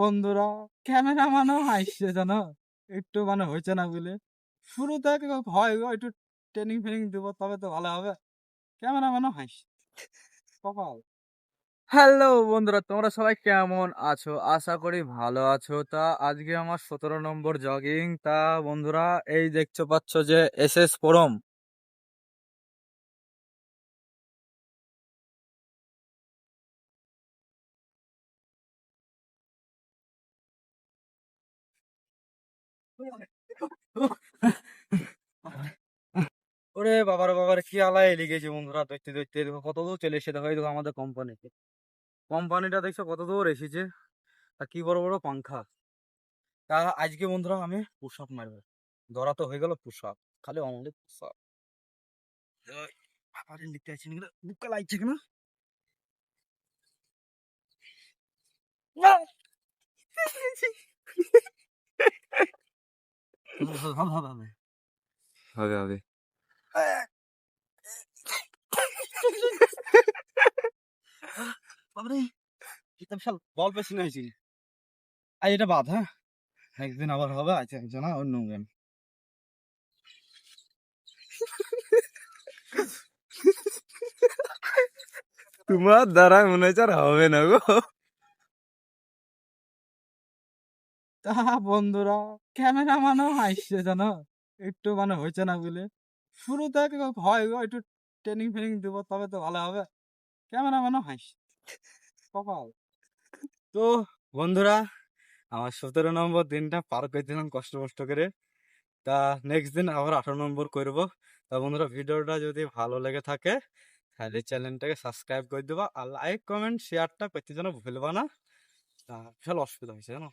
বন্ধুরা, ক্যামেরাম্যানও হাসছে জানো, একটু হয়েছে না বলে। শুরু থেকে হয় গো, একটু ট্রেনিং ফেনিং দেবো তবে তো ভালো হবে। ক্যামেরাম্যানও হাসছে, কপাল। হ্যালো বন্ধুরা, তোমরা সবাই কেমন আছো? আশা করি ভালো আছো। তা আজকে আমার 17 নম্বর জগিং। তা বন্ধুরা, এই দেখতে পাচ্ছ যে এসএস ফোরাম। ওরে বাবার কি আলাই লেগেছে বন্ধুরা, দেখতে দেখতে দেখো কত দূর চলে এসে, দেখো এই দেখো আমাদের কোম্পানিতে। কোম্পানিটা দেখছো কত দূর এসেছে, আর কি বড় বড় পাংখা। তা আজকে বন্ধুরা আমি পুশ আপ মারবো। ধরা তো হয়ে গেল পুশ আপ, খালি অনলি পুশ আপ। আরে লিখতে আছি না, বুকে লাগছে কেন? হবে হবে হবে। বাবারে, এটা বিশাল বল পেছি না হয়েছি। আর এটা বাদ, হ্যাঁ একদিন আবার হবে, আছে একজন অন্য গেম। তোমার দ্বারা মনে হচ্ছে আর হবে না গো। তা বন্ধুরা, ক্যামেরাম্যানও হাসছে জানো, একটু হয়েছে না বলে। শুরু থেকে হয় গো, একটু ট্রেনিং ফেনিং দেবো তবে তো ভালো হবে। ক্যামেরাম্যানও হাসছে, কপাল। তো বন্ধুরা, আমার 17 নম্বর দিনটা পার করে দিলাম কষ্ট কষ্ট করে। তা নেক্সট দিন আবার 18 নম্বর করবো। তা বন্ধুরা, ভিডিওটা যদি ভালো লেগে থাকে তাহলে চ্যানেলটাকে সাবস্ক্রাইব করে দেবা, আর লাইক কমেন্ট শেয়ারটা করতে যেন ভুলবা না। তা বিশাল অসুবিধা হয়েছে জানো।